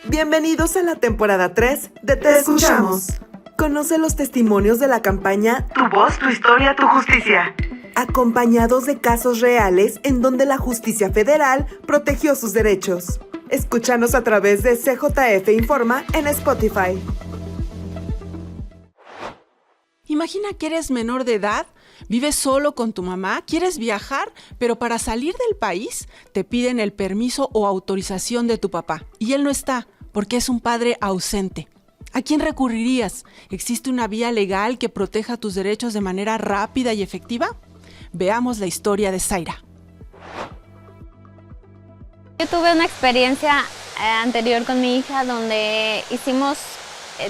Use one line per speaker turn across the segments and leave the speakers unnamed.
Bienvenidos a la temporada 3 de Te Escuchamos. Conoce los testimonios de la campaña Tu voz, tu historia, tu justicia, acompañados de casos reales en donde la justicia federal protegió sus derechos. Escúchanos a través de CJF Informa en Spotify.
Imagina que eres menor de edad, vives solo con tu mamá, quieres viajar, pero para salir del país te piden el permiso o autorización de tu papá. Y él no está, porque es un padre ausente. ¿A quién recurrirías? ¿Existe una vía legal que proteja tus derechos de manera rápida y efectiva? Veamos la historia de Zaira.
Yo tuve una experiencia anterior con mi hija donde hicimos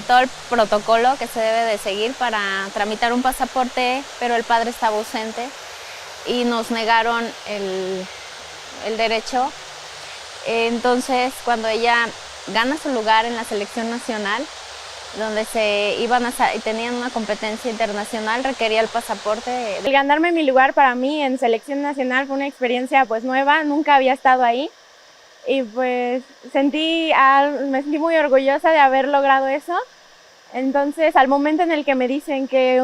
todo el protocolo que se debe de seguir para tramitar un pasaporte, pero el padre estaba ausente y nos negaron el derecho. Entonces, cuando ella gana su lugar en la selección nacional, donde tenían una competencia internacional, requería el pasaporte.
El ganarme mi lugar para mí en selección nacional fue una experiencia pues nueva, nunca había estado ahí. Y pues me sentí muy orgullosa de haber logrado eso. Entonces, al momento en el que me dicen que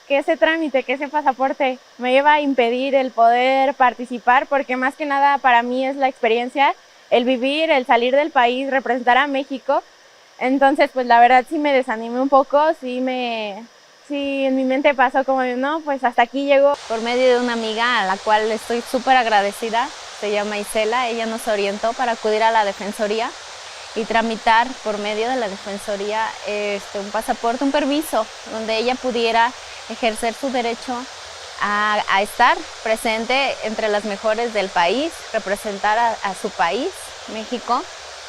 ese trámite, que ese pasaporte me iba a impedir el poder participar, porque más que nada para mí es la experiencia, el vivir, el salir del país, representar a México. Entonces, pues la verdad sí me desanimé un poco, sí en mi mente pasó como, no, pues hasta aquí llegó.
Por medio de una amiga a la cual estoy súper agradecida, se llama Isela, ella nos orientó para acudir a la Defensoría y tramitar por medio de la Defensoría un pasaporte, un permiso, donde ella pudiera ejercer su derecho a estar presente entre las mejores del país, representar a su país, México.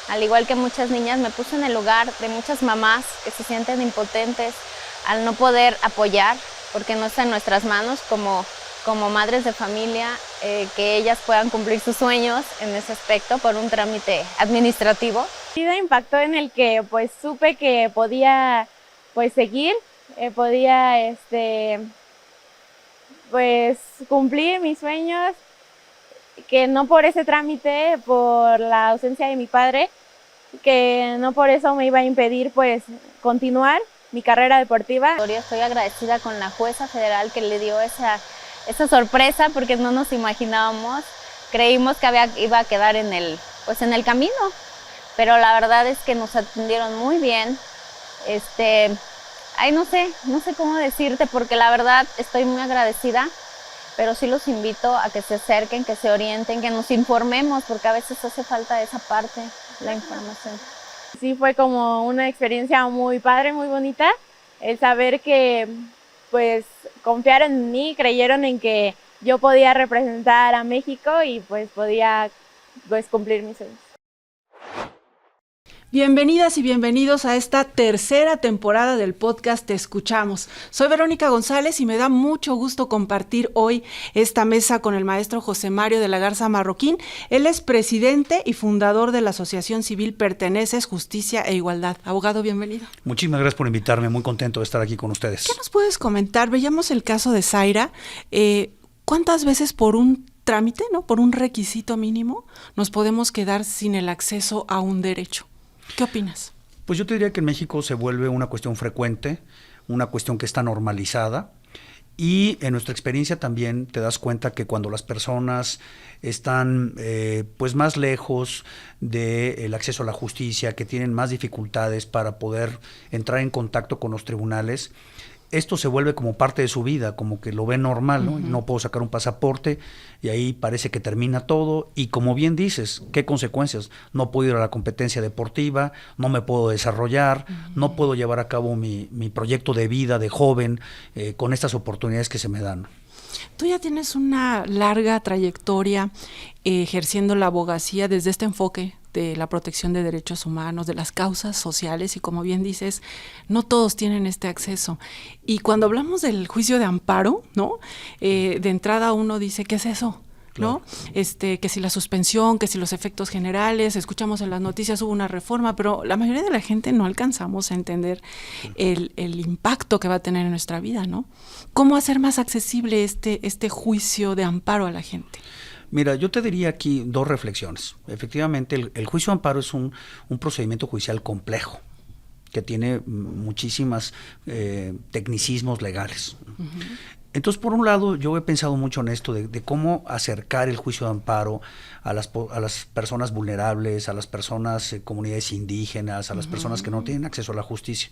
Al igual que muchas niñas, me puse en el lugar de muchas mamás que se sienten impotentes al no poder apoyar, porque no está en nuestras manos como madres de familia, que ellas puedan cumplir sus sueños en ese aspecto por un trámite administrativo.
Mi vida impactó en el que pues supe que podía pues seguir, podía pues cumplir mis sueños, que no por ese trámite, por la ausencia de mi padre, que no por eso me iba a impedir pues continuar mi carrera deportiva.
Estoy agradecida con la jueza federal que le dio esa sorpresa, porque no nos imaginábamos, creímos que iba a quedar en el camino, pero la verdad es que nos atendieron muy bien. No sé cómo decirte, porque la verdad estoy muy agradecida, pero sí los invito a que se acerquen, que se orienten, que nos informemos, porque a veces hace falta esa parte, la información.
Sí, fue como una experiencia muy padre, muy bonita, el saber que pues confiaron en mí, creyeron en que yo podía representar a México y pues podía pues cumplir mis sueños.
Bienvenidas y bienvenidos a esta tercera temporada del podcast Te Escuchamos. Soy Verónica González y me da mucho gusto compartir hoy esta mesa con el maestro José Mario de la Garza Marroquín. Él es presidente y fundador de la Asociación Civil Perteneces, Justicia e Igualdad. Abogado, bienvenido.
Muchísimas gracias por invitarme, muy contento de estar aquí con ustedes.
¿Qué nos puedes comentar? Veíamos el caso de Zaira. ¿Cuántas veces por un trámite, por un requisito mínimo, nos podemos quedar sin el acceso a un derecho? ¿Qué opinas?
Pues yo te diría que en México se vuelve una cuestión frecuente, una cuestión que está normalizada, y en nuestra experiencia también te das cuenta que cuando las personas están pues más lejos del acceso a la justicia, que tienen más dificultades para poder entrar en contacto con los tribunales, esto se vuelve como parte de su vida, como que lo ven normal, ¿no? Uh-huh. No puedo sacar un pasaporte y ahí parece que termina todo. Y como bien dices, ¿qué consecuencias? No puedo ir a la competencia deportiva, no me puedo desarrollar, uh-huh. No puedo llevar a cabo mi proyecto de vida de joven con estas oportunidades que se me dan.
Tú ya tienes una larga trayectoria ejerciendo la abogacía desde este enfoque de la protección de derechos humanos, de las causas sociales, y como bien dices, no todos tienen este acceso. Y cuando hablamos del juicio de amparo, ¿no? De entrada uno dice, ¿qué es eso? Claro. ¿No? Que si la suspensión, que si los efectos generales, escuchamos en las noticias hubo una reforma, pero la mayoría de la gente no alcanzamos a entender el impacto que va a tener en nuestra vida, ¿no? ¿Cómo hacer más accesible este juicio de amparo a la gente?
Mira, yo te diría aquí 2 reflexiones. Efectivamente, el juicio de amparo es un procedimiento judicial complejo que tiene muchísimas tecnicismos legales. Entonces, por un lado, yo he pensado mucho en esto de cómo acercar el juicio de amparo a las personas vulnerables, a las personas, comunidades indígenas, a las personas que no tienen acceso a la justicia.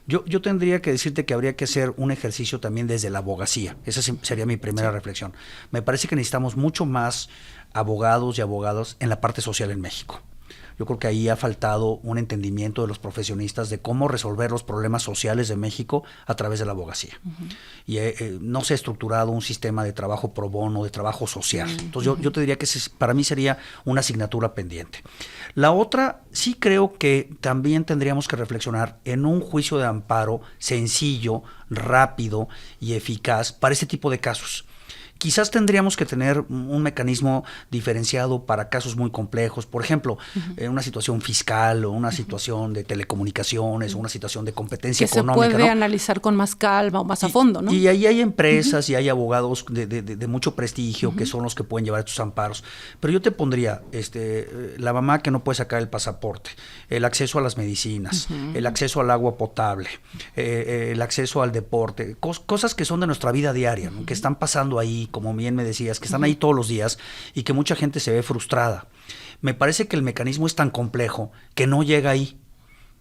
Yo tendría que decirte que habría que hacer un ejercicio también desde la abogacía. Esa sería mi primera reflexión. Me parece que necesitamos mucho más abogados y abogadas en la parte social en México. Yo creo que ahí ha faltado un entendimiento de los profesionistas de cómo resolver los problemas sociales de México a través de la abogacía. Y no se ha estructurado un sistema de trabajo pro bono, de trabajo social. Entonces yo te diría que para mí sería una asignatura pendiente. La otra, sí creo que también tendríamos que reflexionar en un juicio de amparo sencillo, rápido y eficaz para este tipo de casos. Quizás tendríamos que tener un mecanismo diferenciado para casos muy complejos, por ejemplo, en una situación fiscal o una situación de telecomunicaciones o una situación de competencia económica.
Que se puede analizar con más calma o más a fondo, ¿no?
Y ahí hay empresas y hay abogados de mucho prestigio que son los que pueden llevar estos amparos. Pero yo te pondría la mamá que no puede sacar el pasaporte, el acceso a las medicinas, el acceso al agua potable, el acceso al deporte, cosas que son de nuestra vida diaria, ¿no? Que están pasando ahí, como bien me decías, que están ahí todos los días y que mucha gente se ve frustrada. Me parece que el mecanismo es tan complejo que no llega ahí.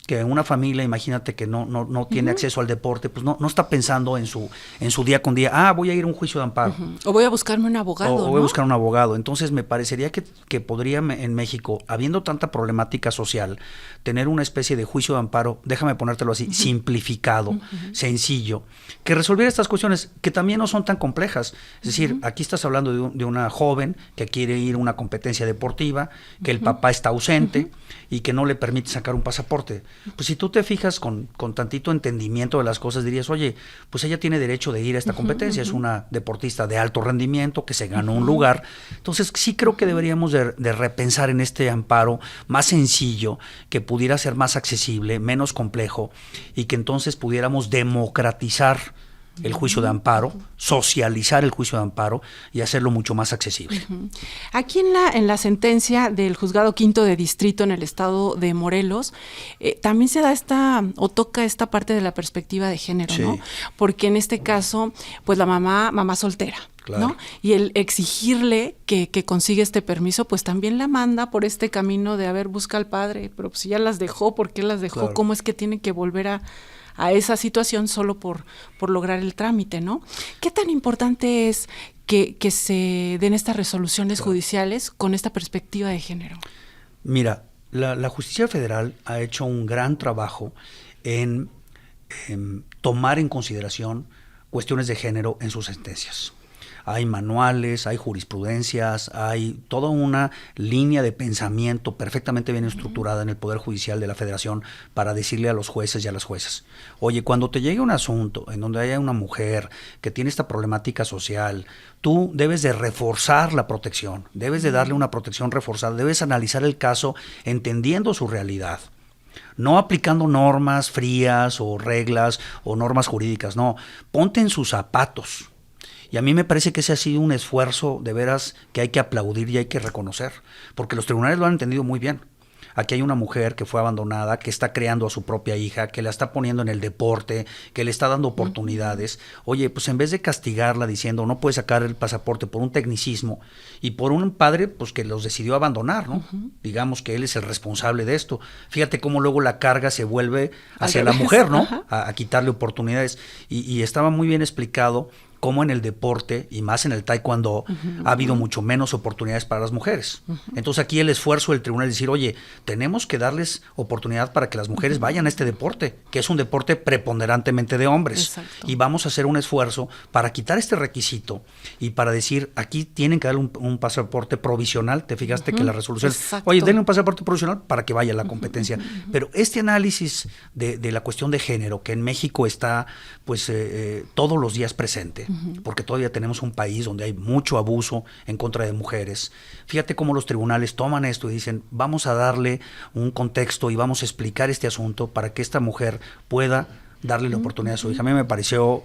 Que una familia, imagínate que no tiene acceso al deporte, pues no está pensando en su día con día, voy a ir a un juicio de amparo.
O voy a buscarme un abogado,
o voy a buscar un abogado. Entonces me parecería que podría en México, habiendo tanta problemática social, tener una especie de juicio de amparo, déjame ponértelo así, simplificado, sencillo, que resolviera estas cuestiones que también no son tan complejas. Es decir, aquí estás hablando de una joven que quiere ir a una competencia deportiva, que el papá está ausente y que no le permite sacar un pasaporte. Pues si tú te fijas con tantito entendimiento de las cosas, dirías, oye, pues ella tiene derecho de ir a esta competencia, es una deportista de alto rendimiento que se ganó un lugar. Entonces sí creo que deberíamos de repensar en este amparo más sencillo, que pudiera ser más accesible, menos complejo, y que entonces pudiéramos democratizar el juicio de amparo, socializar el juicio de amparo y hacerlo mucho más accesible.
Aquí en la sentencia del Juzgado Quinto de Distrito en el estado de Morelos, también se da toca esta parte de la perspectiva de género, sí, ¿no? Porque en este caso, pues la mamá soltera, claro, ¿no? Y el exigirle que consiga este permiso, pues también la manda por este camino de, busca al padre, pero si ya las dejó, ¿por qué las dejó? Claro. ¿Cómo es que tiene que volver a esa situación solo por lograr el trámite, ¿no? ¿Qué tan importante es que se den estas resoluciones judiciales con esta perspectiva de género?
Mira, la Justicia Federal ha hecho un gran trabajo en tomar en consideración cuestiones de género en sus sentencias. Hay manuales, hay jurisprudencias, hay toda una línea de pensamiento perfectamente bien estructurada en el Poder Judicial de la Federación para decirle a los jueces y a las juezas, oye, cuando te llegue un asunto en donde haya una mujer que tiene esta problemática social, tú debes de reforzar la protección, debes de darle una protección reforzada, debes analizar el caso entendiendo su realidad. No aplicando normas frías o reglas o normas jurídicas, no, ponte en sus zapatos. Y a mí me parece que ese ha sido un esfuerzo de veras que hay que aplaudir y hay que reconocer, porque los tribunales lo han entendido muy bien. Aquí hay una mujer que fue abandonada, que está creando a su propia hija, que la está poniendo en el deporte, que le está dando oportunidades. Oye, pues en vez de castigarla diciendo no puede sacar el pasaporte por un tecnicismo y por un padre pues que los decidió abandonar, ¿no? Digamos que él es el responsable de esto. Fíjate cómo luego la carga se vuelve hacia la mujer, ¿no? A quitarle oportunidades. Y estaba muy bien explicado cómo en el deporte, y más en el taekwondo, ha habido mucho menos oportunidades para las mujeres. Entonces aquí el esfuerzo del tribunal es decir, oye, tenemos que darles oportunidad para que las mujeres vayan a este deporte, que es un deporte preponderantemente de hombres. Exacto. Y vamos a hacer un esfuerzo para quitar este requisito y para decir, aquí tienen que darle un pasaporte provisional. Te fijaste que la resolución es, oye, denle un pasaporte provisional para que vaya a la competencia. Pero este análisis de la cuestión de género, que en México está pues todos los días presente, porque todavía tenemos un país donde hay mucho abuso en contra de mujeres. Fíjate cómo los tribunales toman esto y dicen, vamos a darle un contexto y vamos a explicar este asunto para que esta mujer pueda darle la oportunidad a su hija. A mí me pareció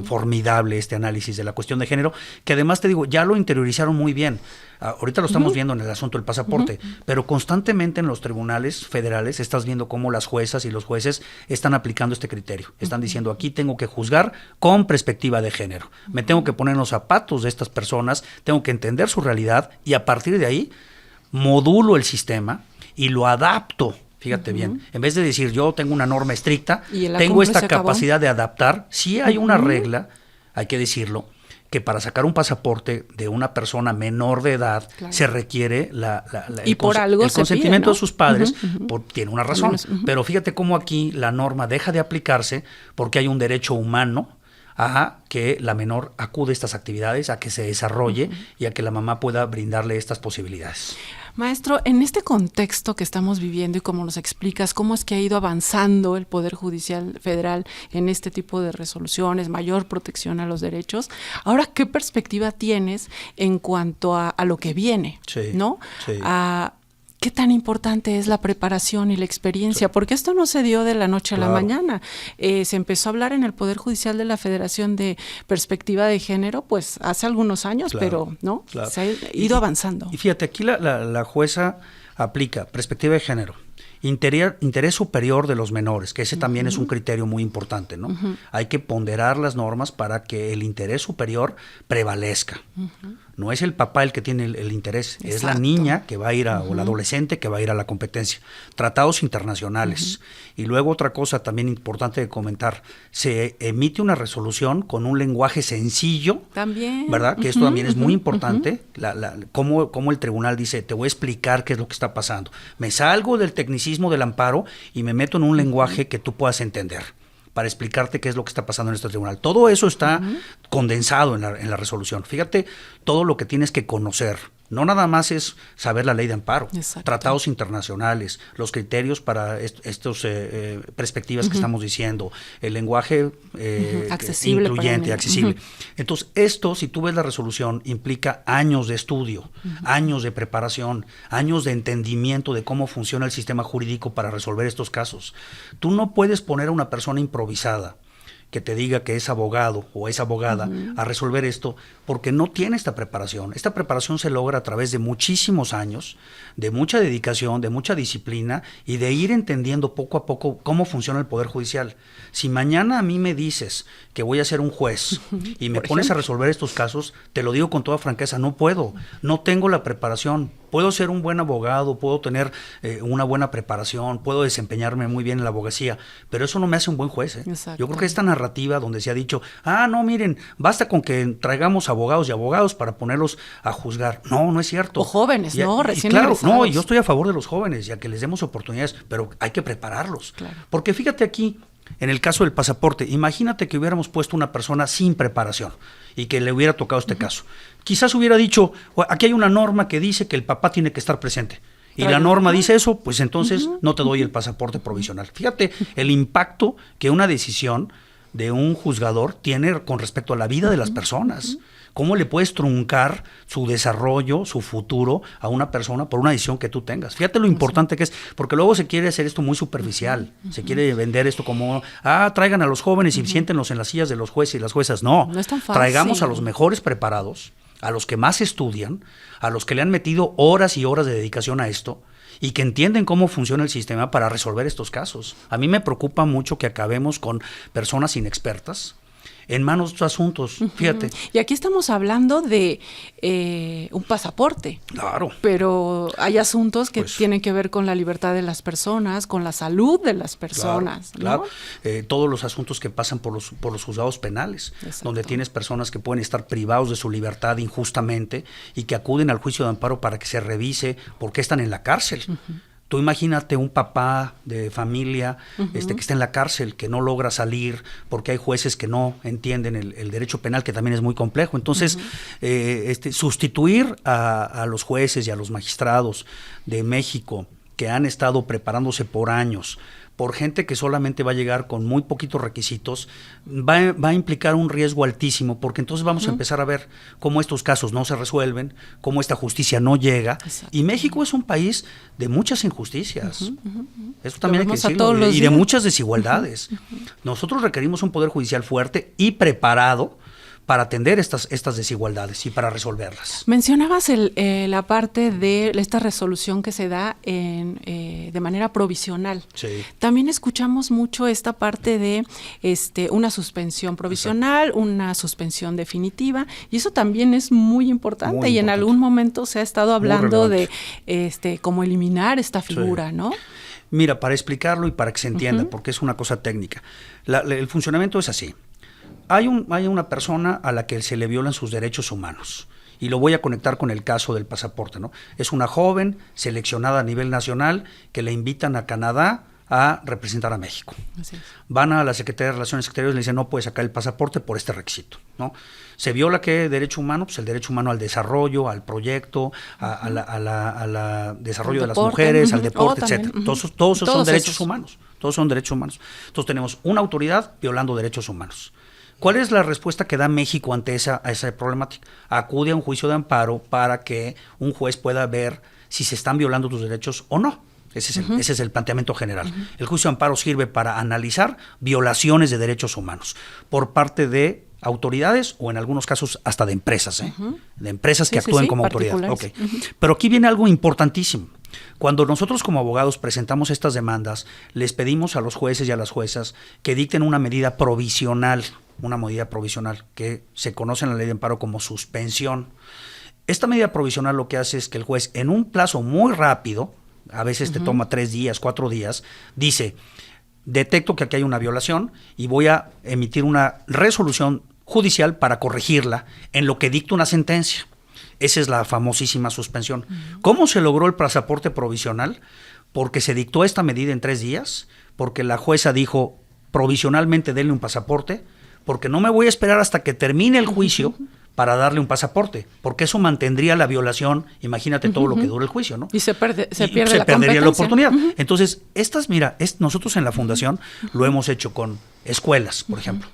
formidable este análisis de la cuestión de género, que además te digo, ya lo interiorizaron muy bien. Ahorita lo estamos viendo en el asunto del pasaporte, pero constantemente en los tribunales federales estás viendo cómo las juezas y los jueces están aplicando este criterio. Están diciendo, aquí tengo que juzgar con perspectiva de género. Me tengo que poner en los zapatos de estas personas, tengo que entender su realidad y a partir de ahí modulo el sistema y lo adapto. Fíjate bien, en vez de decir yo tengo una norma estricta, tengo esta capacidad de adaptar. Si hay una regla, hay que decirlo, que para sacar un pasaporte de una persona menor de edad se requiere el consentimiento de sus padres, tiene una razón. Pero fíjate cómo aquí la norma deja de aplicarse porque hay un derecho humano a que la menor acude a estas actividades, a que se desarrolle y a que la mamá pueda brindarle estas posibilidades.
Maestro, en este contexto que estamos viviendo y como nos explicas, ¿cómo es que ha ido avanzando el Poder Judicial Federal en este tipo de resoluciones, mayor protección a los derechos? Ahora, ¿qué perspectiva tienes en cuanto a lo que viene?
Sí,
¿no?
Sí.
¿Qué tan importante es la preparación y la experiencia? Porque esto no se dio de la noche a la mañana. Se empezó a hablar en el Poder Judicial de la Federación de perspectiva de género, pues hace algunos años, pero no, se ha ido avanzando.
Y fíjate, aquí la jueza aplica perspectiva de género, interés superior de los menores, que ese también es un criterio muy importante, ¿no? Hay que ponderar las normas para que el interés superior prevalezca. No es el papá el que tiene el interés, es la niña que va a ir o la adolescente que va a ir a la competencia. Tratados internacionales. Y luego otra cosa también importante de comentar, se emite una resolución con un lenguaje sencillo,
también,
¿verdad? Que esto también es muy importante, cómo el tribunal dice, te voy a explicar qué es lo que está pasando. Me salgo del tecnicismo del amparo y me meto en un lenguaje que tú puedas entender, para explicarte qué es lo que está pasando en este tribunal. Todo eso está condensado en la resolución. Fíjate todo lo que tienes que conocer. No nada más es saber la ley de amparo, tratados internacionales, los criterios para estos perspectivas que estamos diciendo, el lenguaje
accesible,
incluyente, accesible. Entonces, esto, si tú ves la resolución, implica años de estudio, años de preparación, años de entendimiento de cómo funciona el sistema jurídico para resolver estos casos. Tú no puedes poner a una persona improvisada que te diga que es abogado o es abogada a resolver esto, porque no tiene esta preparación. Esta preparación se logra a través de muchísimos años, de mucha dedicación, de mucha disciplina y de ir entendiendo poco a poco cómo funciona el Poder Judicial. Si mañana a mí me dices que voy a ser un juez y me pones a resolver estos casos, te lo digo con toda franqueza, no puedo, no tengo la preparación. Puedo ser un buen abogado, puedo tener una buena preparación, puedo desempeñarme muy bien en la abogacía, pero eso no me hace un buen juez. Yo creo que esta narrativa donde se ha dicho, no, miren, basta con que traigamos abogados y abogados para ponerlos a juzgar. No, no es cierto.
O jóvenes, recién
claro,
egresados.
yo estoy a favor de los jóvenes y a que les demos oportunidades, pero hay que prepararlos.
Claro.
Porque fíjate aquí, en el caso del pasaporte, imagínate que hubiéramos puesto una persona sin preparación y que le hubiera tocado este caso. Quizás hubiera dicho, aquí hay una norma que dice que el papá tiene que estar presente. Y la norma dice eso, pues entonces no te doy el pasaporte provisional. Fíjate el impacto que una decisión de un juzgador tiene con respecto a la vida de las personas. ¿Cómo le puedes truncar su desarrollo, su futuro a una persona por una decisión que tú tengas? Fíjate lo importante que es, porque luego se quiere hacer esto muy superficial, se quiere vender esto como, traigan a los jóvenes y siéntenlos en las sillas de los jueces y las juezas. No,
no es tan fácil.
Traigamos a los mejores preparados, a los que más estudian, a los que le han metido horas y horas de dedicación a esto y que entienden cómo funciona el sistema para resolver estos casos. A mí me preocupa mucho que acabemos con personas inexpertas en manos de estos asuntos, fíjate.
Y aquí estamos hablando de un pasaporte.
Claro.
Pero hay asuntos que tienen que ver con la libertad de las personas, con la salud de las personas.
Claro.
¿No?
Todos los asuntos que pasan por los juzgados penales, donde tienes personas que pueden estar privados de su libertad injustamente y que acuden al juicio de amparo para que se revise por qué están en la cárcel. Tú imagínate un papá de familia que está en la cárcel, que no logra salir porque hay jueces que no entienden el derecho penal, que también es muy complejo. Entonces, sustituir a los jueces y a los magistrados de México que han estado preparándose por años, por gente que solamente va a llegar con muy poquitos requisitos, va a implicar un riesgo altísimo, porque entonces vamos a empezar a ver cómo estos casos no se resuelven, cómo esta justicia no llega. Exacto. Y México es un país de muchas injusticias. Eso también hay que decirlo, y de muchas desigualdades. Nosotros requerimos un poder judicial fuerte y preparado para atender estas desigualdades y para resolverlas.
Mencionabas la parte de esta resolución que se da de manera provisional.
Sí.
También escuchamos mucho esta parte de una suspensión provisional, exacto, una suspensión definitiva, y eso también es muy importante, muy y importante. En algún momento se ha estado hablando de cómo eliminar esta figura, sí, ¿no?
Mira, para explicarlo y para que se entienda, porque es una cosa técnica, el funcionamiento es así. Hay una persona a la que se le violan sus derechos humanos, y lo voy a conectar con el caso del pasaporte, ¿no? Es una joven seleccionada a nivel nacional que le invitan a Canadá a representar a México. Así es. Van a la Secretaría de Relaciones Exteriores y le dicen, no puede sacar el pasaporte por este requisito, ¿no? ¿Se viola qué derecho humano? Pues el derecho humano al desarrollo, al proyecto, a la desarrollo de las mujeres, al deporte, etcétera. Todos son derechos humanos. Todos son derechos humanos. Entonces tenemos una autoridad violando derechos humanos. ¿Cuál es la respuesta que da México ante esa problemática? Acude a un juicio de amparo para que un juez pueda ver si se están violando tus derechos o no. Ese es el planteamiento general. El juicio de amparo sirve para analizar violaciones de derechos humanos por parte de autoridades o en algunos casos hasta de empresas, de empresas que actúen como autoridad. Okay. Pero aquí viene algo importantísimo. Cuando nosotros como abogados presentamos estas demandas, les pedimos a los jueces y a las juezas que dicten una medida provisional que se conoce en la ley de amparo como suspensión. Esta medida provisional lo que hace es que el juez, en un plazo muy rápido, a veces te toma 3 días, 4 días, dice, detecto que aquí hay una violación y voy a emitir una resolución judicial para corregirla en lo que dicta una sentencia. Esa es la famosísima suspensión. ¿Cómo se logró el pasaporte provisional? Porque se dictó esta medida en 3 días, porque la jueza dijo, provisionalmente denle un pasaporte, porque no me voy a esperar hasta que termine el juicio para darle un pasaporte, porque eso mantendría la violación, imagínate todo lo que dura el juicio, ¿no?
Y se perdería
la oportunidad. Entonces, nosotros en la Fundación lo hemos hecho con escuelas, por ejemplo.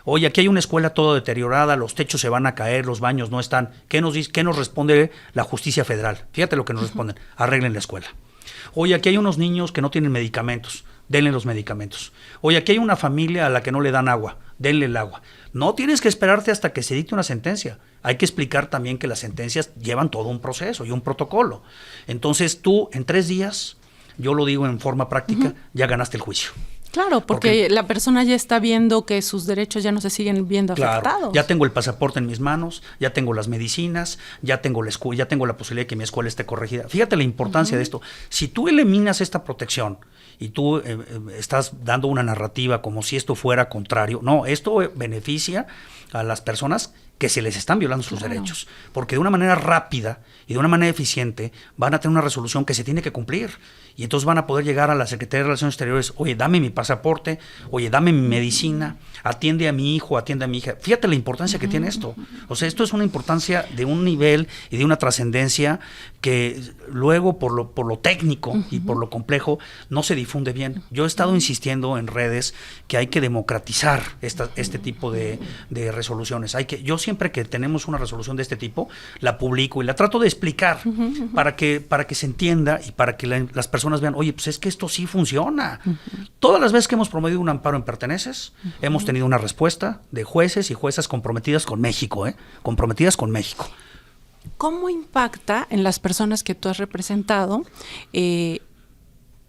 Oye, aquí hay una escuela toda deteriorada, los techos se van a caer, los baños no están. ¿Qué nos responde la justicia federal? Fíjate lo que nos responden, arreglen la escuela. Oye, aquí hay unos niños que no tienen medicamentos, denle los medicamentos. Oye, aquí hay una familia a la que no le dan agua, denle el agua. No tienes que esperarte hasta que se dicte una sentencia. Hay que explicar también que las sentencias llevan todo un proceso y un protocolo. Entonces tú, en 3 días, yo lo digo en forma práctica, ya ganaste el juicio.
Claro, porque la persona ya está viendo que sus derechos ya no se siguen viendo afectados.
Ya tengo el pasaporte en mis manos, ya tengo las medicinas, ya tengo la escuela, ya tengo la posibilidad de que mi escuela esté corregida. Fíjate la importancia de esto. Si tú eliminas esta protección y tú estás dando una narrativa como si esto fuera contrario, no, esto beneficia a las personas que se les están violando sus derechos, porque de una manera rápida y de una manera eficiente van a tener una resolución que se tiene que cumplir, y entonces van a poder llegar a la Secretaría de Relaciones Exteriores, oye, dame mi pasaporte, oye, dame mi medicina, atiende a mi hijo, atiende a mi hija. Fíjate la importancia que tiene esto. O sea, esto es una importancia de un nivel y de una trascendencia que luego por lo técnico y por lo complejo no se difunde bien. Yo he estado insistiendo en redes que hay que democratizar este tipo de resoluciones. Yo siempre que tenemos una resolución de este tipo, la publico y la trato de explicar para que se entienda y para que las personas vean, oye, pues es que esto sí funciona. Todas las veces que hemos promovido un amparo en perteneces, hemos tenido una respuesta de jueces y juezas comprometidas con México, comprometidas con México.
¿Cómo impacta en las personas que tú has representado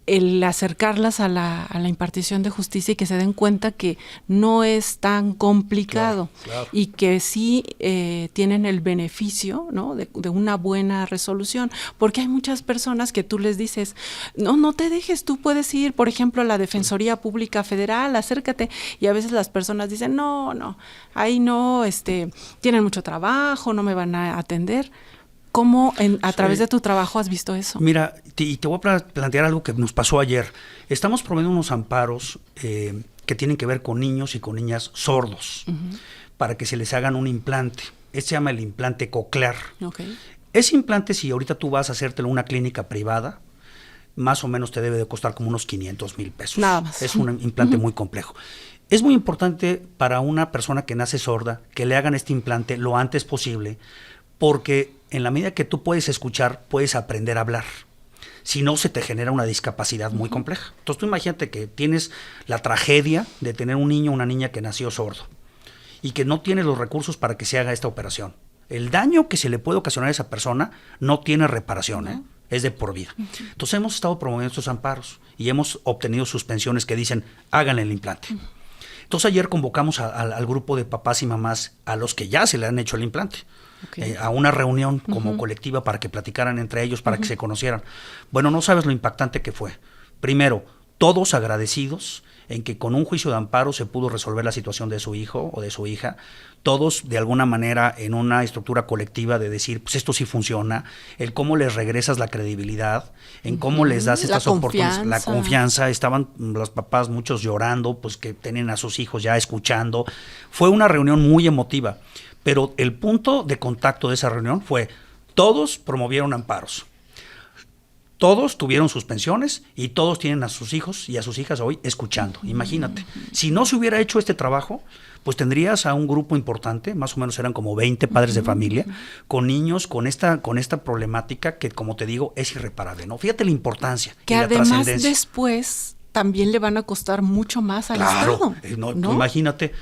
el acercarlas a la impartición de justicia y que se den cuenta que no es tan complicado, claro. Y que sí tienen el beneficio, ¿no? de una buena resolución? Porque hay muchas personas que tú les dices, no te dejes, tú puedes ir, por ejemplo, a la Defensoría Pública Federal, acércate, y a veces las personas dicen, no, ahí no, tienen mucho trabajo, no me van a atender. ¿Cómo a través de tu trabajo has visto eso?
Mira, te voy a plantear algo que nos pasó ayer. Estamos promoviendo unos amparos que tienen que ver con niños y con niñas sordos, para que se les hagan un implante. Este se llama el implante coclear. Okay. Ese implante, si ahorita tú vas a hacértelo en una clínica privada, más o menos te debe de costar como unos 500,000 pesos.
Nada más.
Es un implante muy complejo. Es muy importante para una persona que nace sorda que le hagan este implante lo antes posible, porque en la medida que tú puedes escuchar, puedes aprender a hablar. Si no, se te genera una discapacidad muy compleja. Entonces tú imagínate que tienes la tragedia de tener un niño o una niña que nació sordo y que no tiene los recursos para que se haga esta operación. El daño que se le puede ocasionar a esa persona no tiene reparación, ¿eh? Es de por vida. Entonces hemos estado promoviendo estos amparos y hemos obtenido suspensiones que dicen, háganle el implante. Entonces ayer convocamos al grupo de papás y mamás a los que ya se le han hecho el implante, a una reunión como colectiva para que platicaran entre ellos, para que se conocieran. Bueno, no sabes lo impactante que fue. Primero, todos agradecidos en que con un juicio de amparo se pudo resolver la situación de su hijo o de su hija, todos de alguna manera en una estructura colectiva de decir, pues esto sí funciona, el cómo les regresas la credibilidad, en cómo les das estas oportunidades, la confianza. Estaban los papás muchos llorando, pues que tienen a sus hijos ya escuchando. Fue una reunión muy emotiva, pero el punto de contacto de esa reunión fue, todos promovieron amparos. Todos tuvieron suspensiones y todos tienen a sus hijos y a sus hijas hoy escuchando. Imagínate, si no se hubiera hecho este trabajo, pues tendrías a un grupo importante, más o menos eran como 20 padres de familia, con niños con esta problemática que, como te digo, es irreparable, ¿no? Fíjate la importancia
que
y la
además
trascendencia.
Después también le van a costar mucho más al
Claro,
Estado.
¿no?
¿No?
Imagínate,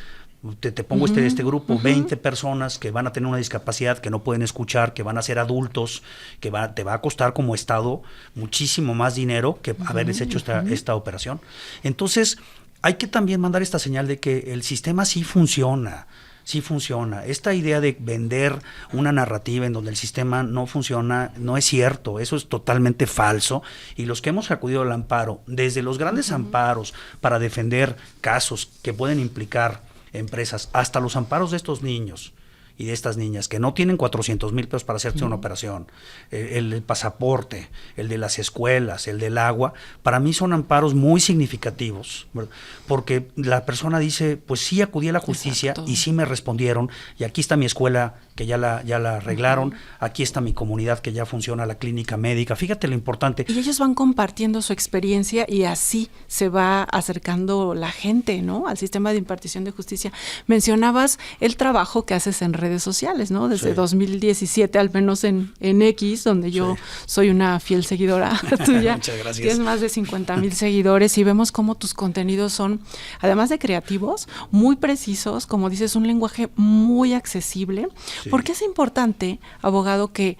te pongo este grupo, 20 personas que van a tener una discapacidad, que no pueden escuchar, que van a ser adultos, que te va a costar como Estado muchísimo más dinero que haberles hecho esta operación. Entonces, hay que también mandar esta señal de que el sistema sí funciona. Sí funciona. Esta idea de vender una narrativa en donde el sistema no funciona no es cierto, eso es totalmente falso. Y los que hemos acudido al amparo, desde los grandes amparos para defender casos que pueden implicar empresas, hasta los amparos de estos niños y de estas niñas que no tienen 400,000 pesos para hacerse una operación, el pasaporte, el de las escuelas, el del agua, para mí son amparos muy significativos, ¿verdad? Porque la persona dice, pues sí acudí a la justicia. Exacto. Y sí me respondieron, y aquí está mi escuela que ya la arreglaron, aquí está mi comunidad que ya funciona, la clínica médica, fíjate lo importante.
Y ellos van compartiendo su experiencia y así se va acercando la gente, ¿no?, al sistema de impartición de justicia. Mencionabas el trabajo que haces en redes sociales, ¿no? Desde 2017, al menos en X, donde yo soy una fiel seguidora tuya.
Muchas gracias.
Tienes más de 50,000 seguidores y vemos cómo tus contenidos son, además de creativos, muy precisos, como dices, un lenguaje muy accesible. Sí. ¿Por qué es importante, abogado, que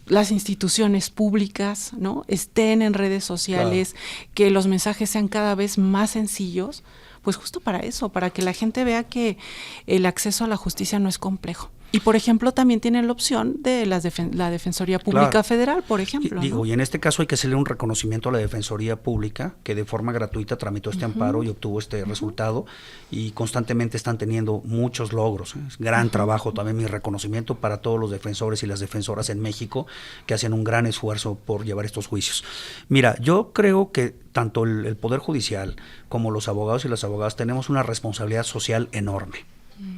las instituciones públicas, ¿no?, estén en redes sociales, claro, que los mensajes sean cada vez más sencillos? Pues justo para eso, para que la gente vea que el acceso a la justicia no es complejo. Y, por ejemplo, también tienen la opción de la Defensoría Pública, claro, Federal, por ejemplo.
Y en este caso hay que hacerle un reconocimiento a la Defensoría Pública, que de forma gratuita tramitó este amparo y obtuvo este resultado, y constantemente están teniendo muchos logros. Es gran trabajo, también mi reconocimiento para todos los defensores y las defensoras en México, que hacen un gran esfuerzo por llevar estos juicios. Mira, yo creo que tanto el Poder Judicial como los abogados y las abogadas tenemos una responsabilidad social enorme.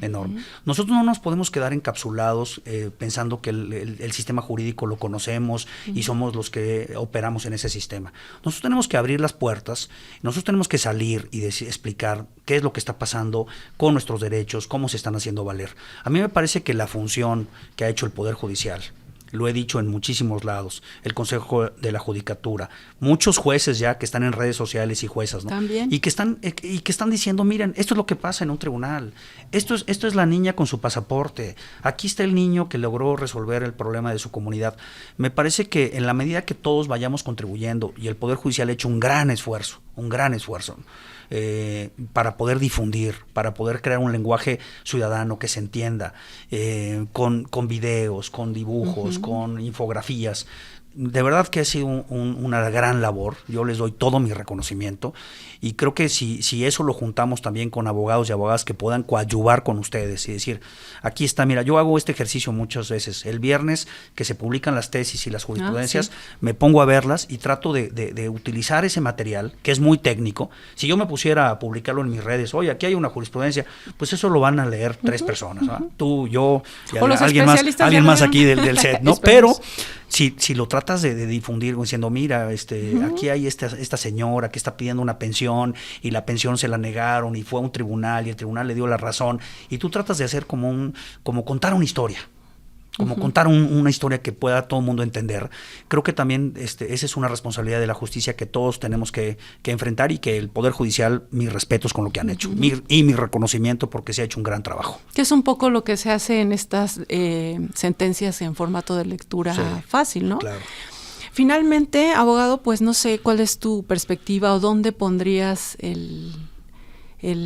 Enorme. Nosotros no nos podemos quedar encapsulados pensando que el sistema jurídico lo conocemos y somos los que operamos en ese sistema. Nosotros tenemos que abrir las puertas, nosotros tenemos que salir y explicar qué es lo que está pasando con nuestros derechos, cómo se están haciendo valer. A mí me parece que la función que ha hecho el Poder Judicial, lo he dicho en muchísimos lados, el Consejo de la Judicatura, muchos jueces ya que están en redes sociales y juezas, ¿no?
También.
Y que están diciendo, miren, esto es lo que pasa en un tribunal, esto es la niña con su pasaporte, aquí está el niño que logró resolver el problema de su comunidad. Me parece que en la medida que todos vayamos contribuyendo, y el Poder Judicial ha hecho un gran esfuerzo, para poder difundir, para poder crear un lenguaje ciudadano que se entienda, con videos, con dibujos, con infografías. De verdad que ha sido una gran labor. Yo les doy todo mi reconocimiento y creo que si eso lo juntamos también con abogados y abogadas que puedan coadyuvar con ustedes y decir, aquí está, mira, yo hago este ejercicio muchas veces. El viernes que se publican las tesis y las jurisprudencias, me pongo a verlas y trato de utilizar ese material que es muy técnico. Si yo me pusiera a publicarlo en mis redes, oye, aquí hay una jurisprudencia, pues eso lo van a leer 3 personas, ¿no? Tú, yo y alguien más aquí del set, ¿no? Pero si lo tratas tratas de difundir diciendo, mira, aquí hay esta señora que está pidiendo una pensión y la pensión se la negaron y fue a un tribunal y el tribunal le dio la razón, y tú tratas de hacer como contar una historia. Como contar una historia que pueda todo el mundo entender. Creo que también esa es una responsabilidad de la justicia que todos tenemos que enfrentar, y que el Poder Judicial, mis respetos con lo que han hecho, y mi reconocimiento porque se ha hecho un gran trabajo.
Que es un poco lo que se hace en estas sentencias en formato de lectura fácil, ¿no?
Claro.
Finalmente, abogado, pues no sé cuál es tu perspectiva o dónde pondrías el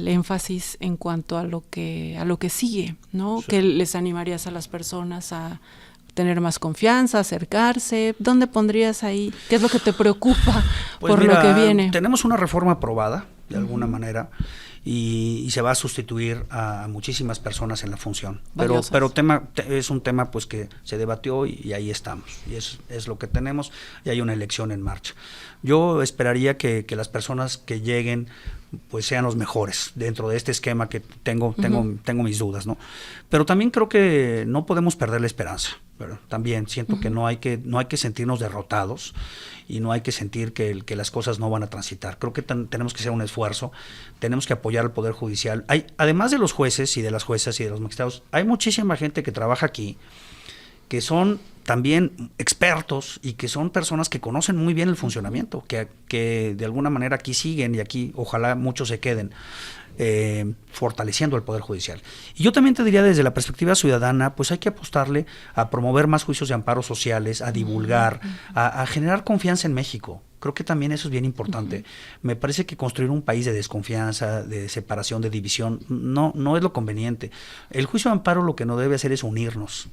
énfasis en cuanto a lo que sigue, ¿no?
Sí.
¿Qué les animarías a las personas a tener más confianza, acercarse? ¿Dónde pondrías ahí? ¿Qué es lo que te preocupa
Pues
por
mira,
lo que viene?
Tenemos una reforma aprobada, de alguna manera, y se va a sustituir a muchísimas personas en la función. Pero es un tema pues que se debatió y ahí estamos. Y es lo que tenemos, y hay una elección en marcha. Yo esperaría que las personas que lleguen pues sean los mejores dentro de este esquema que tengo mis dudas, ¿no? Pero también creo que no podemos perder la esperanza, ¿verdad? También siento que no hay que sentirnos derrotados, y no hay que sentir que las cosas no van a transitar. Creo que tenemos que hacer un esfuerzo, tenemos que apoyar al Poder Judicial. Además de los jueces y de las juezas y de los magistrados, hay muchísima gente que trabaja aquí, que son también expertos y que son personas que conocen muy bien el funcionamiento, que de alguna manera aquí siguen, y aquí ojalá muchos se queden fortaleciendo el Poder Judicial. Y yo también te diría, desde la perspectiva ciudadana, pues hay que apostarle a promover más juicios de amparo sociales, a divulgar, a generar confianza en México. Creo que también eso es bien importante. Me parece que construir un país de desconfianza, de separación, de división, no es lo conveniente. El juicio de amparo lo que no debe hacer es unirnos.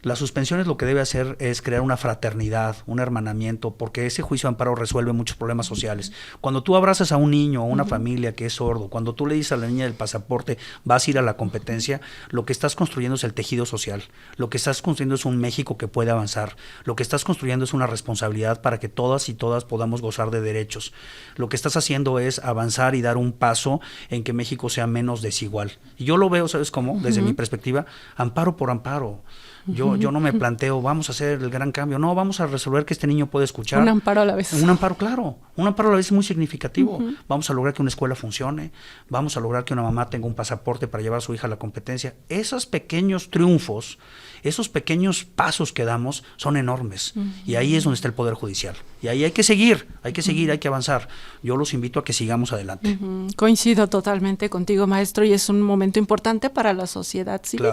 Las suspensiones lo que debe hacer es crear una fraternidad, un hermanamiento, porque ese juicio de amparo resuelve muchos problemas sociales. Cuando tú abrazas a un niño o a una familia que es sordo, cuando tú le dices a la niña del pasaporte, vas a ir a la competencia, lo que estás construyendo es el tejido social, lo que estás construyendo es un México que puede avanzar, lo que estás construyendo es una responsabilidad para que todas y todas podamos gozar de derechos. Lo que estás haciendo es avanzar y dar un paso en que México sea menos desigual. Y yo lo veo, ¿sabes cómo? Desde mi perspectiva, amparo por amparo. Yo no me planteo, vamos a hacer el gran cambio. No, vamos a resolver que este niño pueda escuchar.
Un amparo a la vez.
Un amparo, claro. Un amparo a la vez es muy significativo. Vamos a lograr que una escuela funcione. Vamos a lograr que una mamá tenga un pasaporte para llevar a su hija a la competencia. Esos pequeños triunfos, esos pequeños pasos que damos son enormes. Y ahí es donde está el Poder Judicial. Y ahí hay que seguir, hay que avanzar. Yo los invito a que sigamos adelante.
Coincido totalmente contigo, maestro, y es un momento importante para la sociedad civil.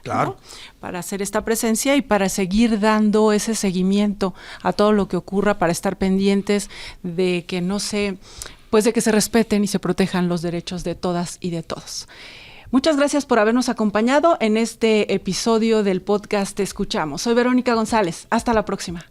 Claro.
¿No? Para hacer esta presencia y para seguir dando ese seguimiento a todo lo que ocurra, para estar pendientes de que de que se respeten y se protejan los derechos de todas y de todos. Muchas gracias por habernos acompañado en este episodio del podcast Te Escuchamos. Soy Verónica González. Hasta la próxima.